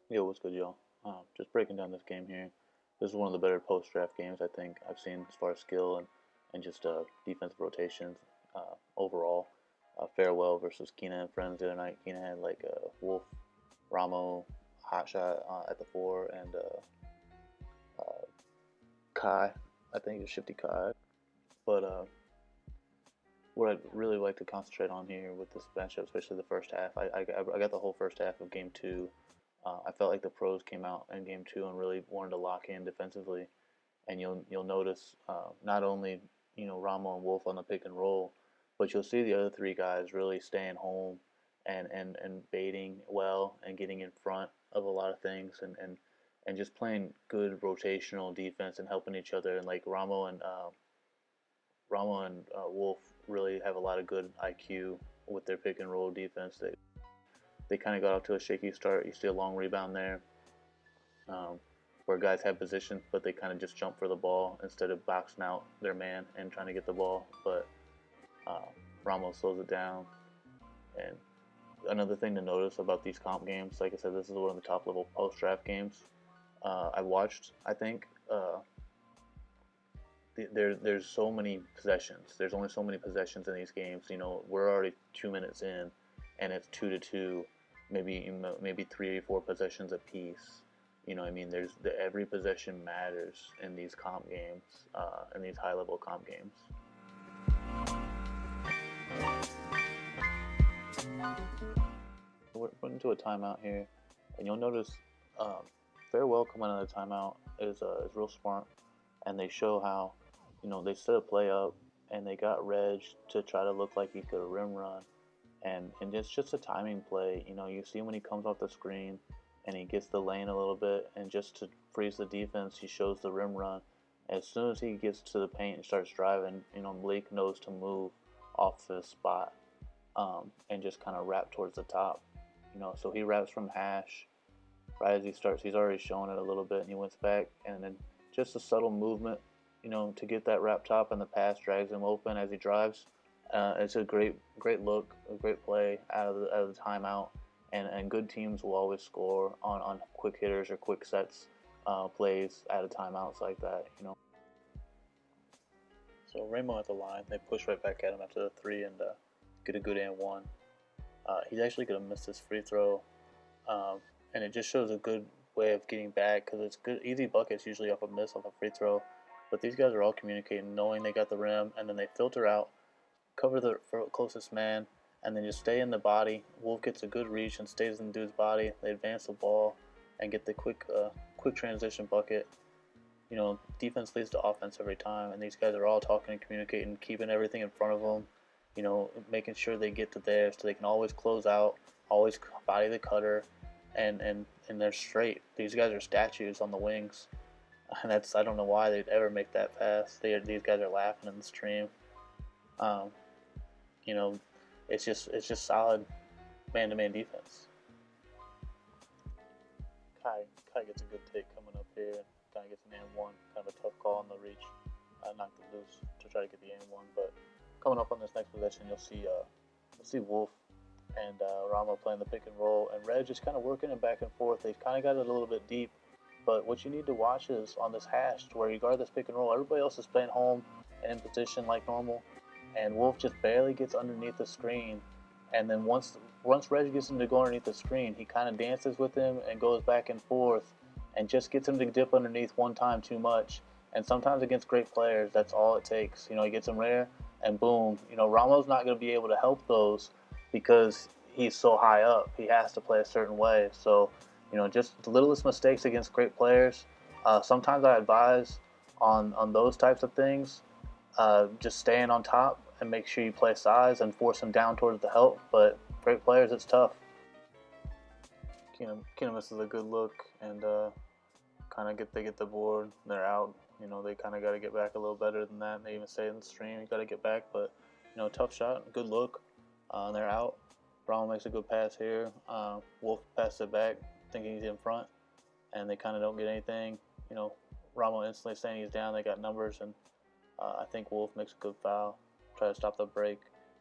Yo, what's good, y'all? Just breaking down this game here. This is one of the better post-draft games I think I've seen as far as skill and just defensive rotations overall. Farewell versus Keenan and friends the other night. Keenan had like Wolf, Ramo, hot shot at the four, and Kai. I think it's Shifty Kai. But what I'd really like to concentrate on here with this matchup, especially the first half, I got the whole first half of game two. I felt like the pros came out in game two and really wanted to lock in defensively. And you'll notice not only Ramo and Wolf on the pick and roll, but you'll see the other three guys really staying home and baiting well and getting in front of a lot of things and just playing good rotational defense and helping each other. And like Ramo and Wolf really have a lot of good IQ with their pick and roll defense. They kind of got off to a shaky start. You see a long rebound there, where guys have position, but they kind of just jump for the ball instead of boxing out their man and trying to get the ball. But uh, Ramos slows it down. And another thing to notice about these comp games, like I said, this is one of the top level post draft games I watched. I think there's so many possessions. There's only so many possessions in these games. We're already 2 minutes in, and it's 2-2, maybe 3 or 4 possessions apiece. You know what I mean? Every possession matters in these comp games, in these high level comp games. We're into a timeout here, and you'll notice Farewell coming out of the timeout is real smart, and they show how they set a play up and they got Reg to try to look like he could rim run, and it's just a timing play. You see when he comes off the screen and he gets the lane a little bit, and just to freeze the defense, he shows the rim run. As soon as he gets to the paint and starts driving, Malik knows to move off his spot, and just kind of wrap towards the top. So he wraps from hash right as he starts. He's already showing it a little bit, and he went back, and then just a subtle movement, to get that wrap top, and the pass drags him open as he drives. It's a great look, a great play out of the timeout, and good teams will always score on quick hitters or quick sets plays out of timeouts like that. So Ramo at the line, they push right back at him after the three and get a good and one. He's actually gonna miss this free throw, and it just shows a good way of getting back because it's good easy buckets usually off a miss off a free throw. But these guys are all communicating, knowing they got the rim, and then they filter out, cover the closest man, and then just stay in the body. Wolf gets a good reach and stays in the dude's body. They advance the ball and get the quick transition bucket. Defense leads to offense every time, and these guys are all talking and communicating, keeping everything in front of them. Making sure they get to there so they can always close out, always body the cutter, and they're straight. These guys are statues on the wings. And I don't know why they'd ever make that pass. These guys are laughing in the stream. Um, you know, it's just solid man-to-man defense. Kai gets a good take coming up here and kind of gets an and one. Kind of a tough call on the reach. Knocked it loose to try to get the and one. But coming up on this next possession, you'll see Wolf and Rama playing the pick and roll, and Reg just kind of working it back and forth. They've kind of got it a little bit deep. But what you need to watch is on this hash where you guard this pick and roll, everybody else is playing home and in position like normal, and Wolf just barely gets underneath the screen. And then once Reg gets him to go underneath the screen, he kind of dances with him and goes back and forth and just gets him to dip underneath one time too much. And sometimes against great players, that's all it takes. He gets him there, and boom. Ramo's not going to be able to help those because he's so high up. He has to play a certain way. So just the littlest mistakes against great players. Sometimes I advise on those types of things, just staying on top and make sure you play size and force them down towards the help. But great players, it's tough. Keenum misses a good look and they get the board. They're out. They kind of got to get back a little better than that. They even say in the stream, you got to get back. But tough shot, good look. They're out. Brown makes a good pass here. Wolf passes it back, thinking he's in front, and they kind of don't get anything. Ramo instantly saying he's down. They got numbers, and I think Wolf makes a good foul, try to stop the break,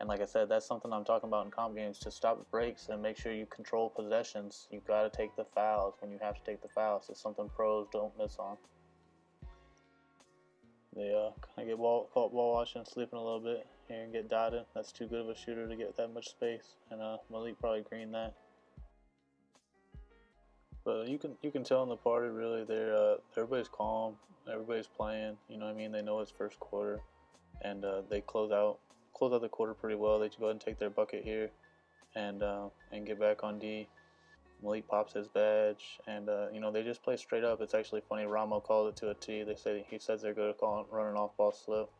And like I said, that's something I'm talking about in comp games, to stop breaks and make sure you control possessions. You got to take the fouls when you have to take the fouls. It's something pros don't miss on. They kind of get caught ball watching, sleeping a little bit here and get dotted. That's too good of a shooter to get that much space, and Malik probably greened that. But you can tell in the party really everybody's calm, everybody's playing. You know what I mean? They know it's first quarter, and they close out the quarter pretty well. They go ahead and take their bucket here, and get back on D. Malik pops his badge, and they just play straight up. It's actually funny. Ramo called it to a T. He says they're going to run an off ball slip,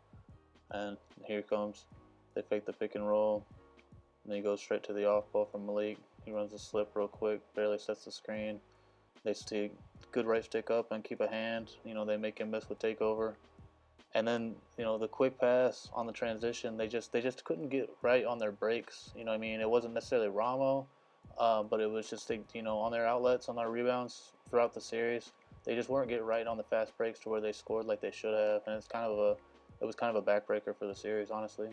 and here it comes. They fake the pick and roll, and then he goes straight to the off ball from Malik. He runs a slip real quick, barely sets the screen. They stick good right stick up and keep a hand. They make him miss with takeover. And then, the quick pass on the transition, they just couldn't get right on their breaks. You know what I mean? It wasn't necessarily Ramo, but it was just, on their outlets, on their rebounds throughout the series, they just weren't getting right on the fast breaks to where they scored like they should have. And it was kind of a backbreaker for the series, honestly.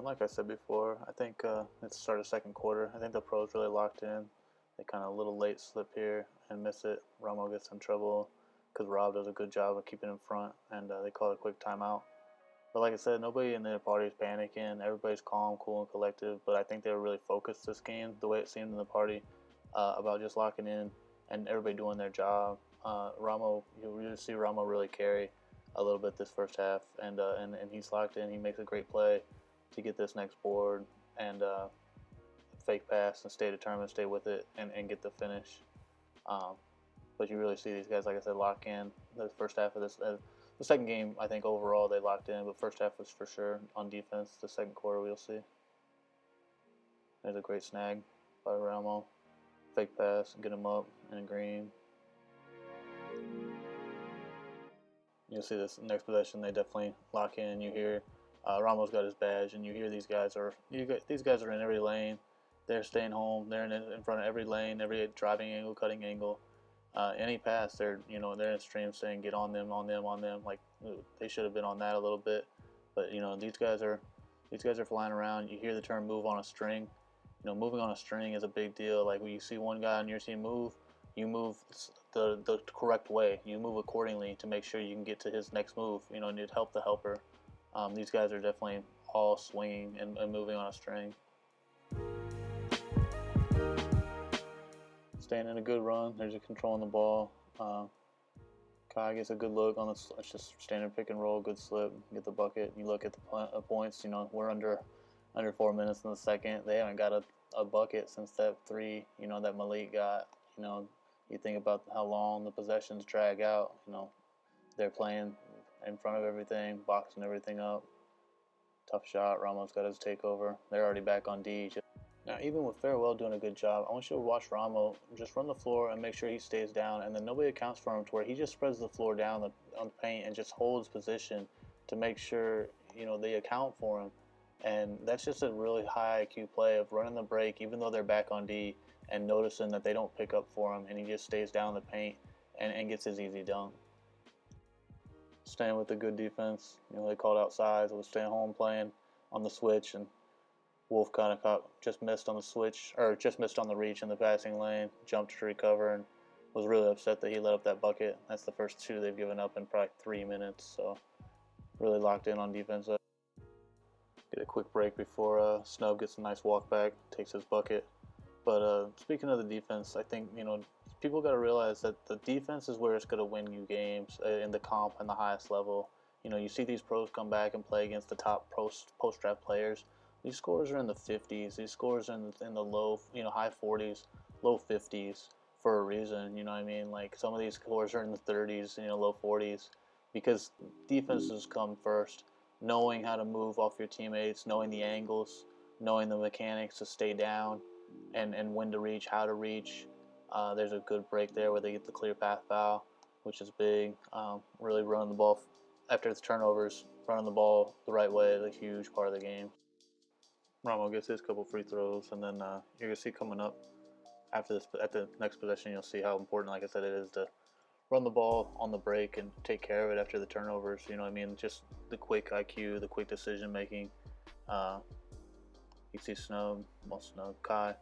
Like I said before, I think it's the start of second quarter. I think the pros really locked in. They kind of a little late slip here and miss it. Ramo gets in trouble because Rob does a good job of keeping in front, and they call it a quick timeout. But like I said, nobody in the party is panicking. Everybody's calm, cool, and collective. But I think they were really focused this game, the way it seemed in the party, about just locking in and everybody doing their job. You really see Ramo really carry a little bit this first half, and he's locked in. He makes a great play to get this next board and fake pass and stay determined, stay with it, and get the finish. But you really see these guys, like I said, lock in. The first half of this, the second game, I think overall they locked in, but first half was for sure on defense. The second quarter, we'll see. There's a great snag by Ramo. Fake pass, get him up in a green. You'll see this next possession, they definitely lock in. You hear Ramo's got his badge, and you hear these guys are in every lane. They're staying home. They're in front of every lane, every driving angle, cutting angle. Any pass, they're in stream saying get on them. Like they should have been on that a little bit, but these guys are flying around. You hear the term "move on a string." Moving on a string is a big deal. Like when you see one guy on your team move, you move the correct way. You move accordingly to make sure you can get to his next move. And you'd help the helper. These guys are definitely all swinging and moving on a string. Staying in a good run. They're just controlling the ball. Kai gets a good look on it's just standard pick and roll, good slip, get the bucket. You look at the points. We're under 4 minutes in the second. They haven't got a bucket since that three. That Malik got. You think about how long the possessions drag out. They're playing in front of everything, boxing everything up. Tough shot. Ramo's got his takeover. They're already back on D. Now, even with Farewell doing a good job, I want you to watch Ramo just run the floor and make sure he stays down, and then nobody accounts for him to where he just spreads the floor down on the paint and just holds position to make sure they account for him. And that's just a really high IQ play of running the break, even though they're back on D, and noticing that they don't pick up for him, and he just stays down the paint and gets his easy dunk. Staying with the good defense. They called outside. It was staying home playing on the switch, and Wolf kind of just missed on the switch, or just missed on the reach in the passing lane, jumped to recover, and was really upset that he let up that bucket. That's the first two they've given up in probably 3 minutes, so really locked in on defense. Get a quick break before Snub gets a nice walk back, takes his bucket. But speaking of the defense, I think, people got to realize that the defense is where it's going to win you games in the comp and the highest level. You see these pros come back and play against the top post-draft players. These scores are in the 50s. These scores are in the low, high 40s, low 50s for a reason. You know what I mean? Like some of these scores are in the 30s, low 40s, because defenses come first. Knowing how to move off your teammates, knowing the angles, knowing the mechanics to stay down, and when to reach, how to reach. There's a good break there where they get the clear path foul, which is big. Really running the ball after the turnovers, running the ball the right way is a huge part of the game. Ramo gets his couple free throws, and then you're going to see coming up after this, at the next possession, you'll see how important, like I said, it is to run the ball on the break and take care of it after the turnovers. You know what I mean? Just the quick IQ, the quick decision making. You see Kai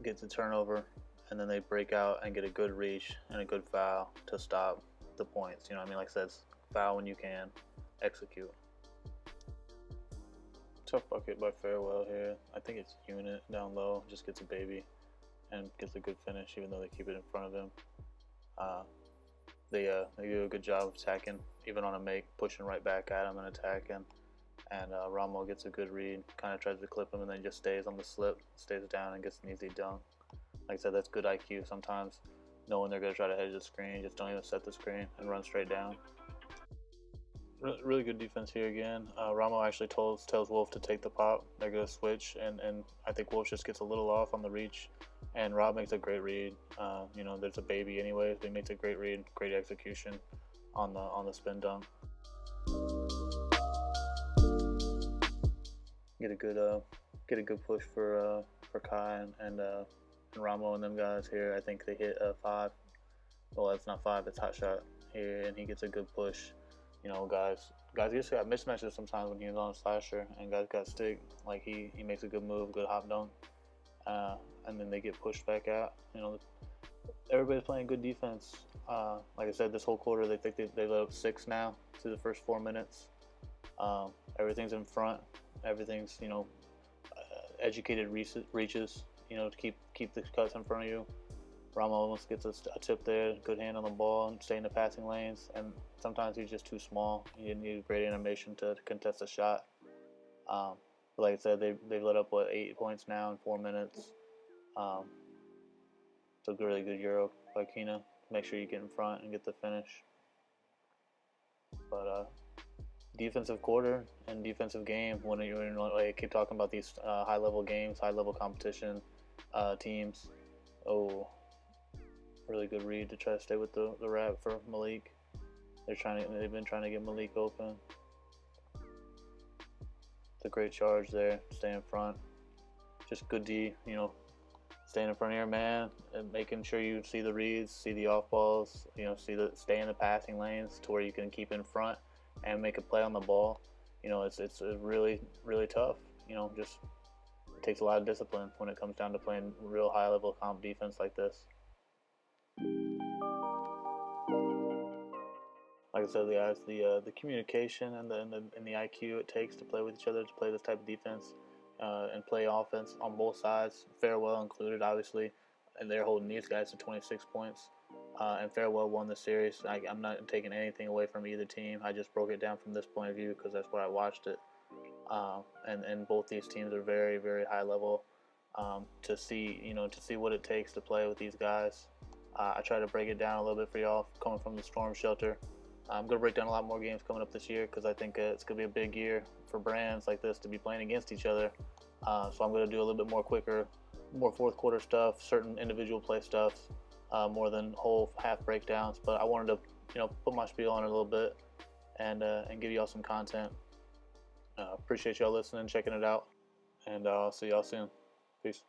gets a turnover, and then they break out and get a good reach and a good foul to stop the points. You know what I mean? Like I said, foul when you can, execute. Tough bucket by Farewell here. I think it's Unit down low, just gets a baby and gets a good finish even though they keep it in front of him. They do a good job of attacking, even on a make, pushing right back at him and attacking. And Ramo gets a good read, kind of tries to clip him and then just stays on the slip, stays down and gets an easy dunk. Like I said, that's good IQ. Sometimes knowing they're going to try to hedge the screen, just don't even set the screen and run straight down. Really good defense here again. Ramo actually tells Wolf to take the pop. They're going to switch, and I think Wolf just gets a little off on the reach, and Rob makes a great read. You know, there's a baby anyways, but he makes a great read, great execution on the spin dunk. Get a good push for Kai and Ramo and them guys here. I think they hit a 5. Well, it's not 5, it's hot shot here, and he gets a good push. You know, guys just got mismatches sometimes when he's on a slasher, and guys got stick. Like he makes a good move, good hop dunk, and then they get pushed back out. You know, everybody's playing good defense. Like I said, this whole quarter they think they let up 6 now through the first 4 minutes. Everything's in front. Everything's, you know, educated reaches. You know, to keep the cuts in front of you. Ramo almost gets a tip there, good hand on the ball, and stay in the passing lanes. And sometimes he's just too small. You need great animation to contest a shot. But like I said, they've let up 8 points now in 4 minutes. It's a really good Euro by Kina. Make sure you get in front and get the finish. But defensive quarter and defensive game. When I keep talking about these high level games, high level competition teams. Oh. Really good read to try to stay with the wrap for Malik. They've been trying to get Malik open. It's a great charge there. Stay in front. Just good D, you know, staying in front of your man and making sure you see the reads, see the off balls, you know, stay in the passing lanes to where you can keep in front and make a play on the ball. You know, it's really, really tough. You know, just it takes a lot of discipline when it comes down to playing real high level comp defense like this. Like I said, guys, the communication and the IQ it takes to play with each other, to play this type of defense, and play offense on both sides, Farewell included, obviously, and they're holding these guys to 26 points. And Farewell won the series. I'm not taking anything away from either team. I just broke it down from this point of view because that's where I watched it. And both these teams are very, very high level. To see what it takes to play with these guys. I try to break it down a little bit for y'all coming from the storm shelter. I'm going to break down a lot more games coming up this year because I think it's going to be a big year for brands like this to be playing against each other. So I'm going to do a little bit more quicker, more fourth quarter stuff, certain individual play stuff, more than whole half breakdowns. But I wanted to, put my spiel on it a little bit and give y'all some content. Appreciate y'all listening, checking it out, and I'll see y'all soon. Peace.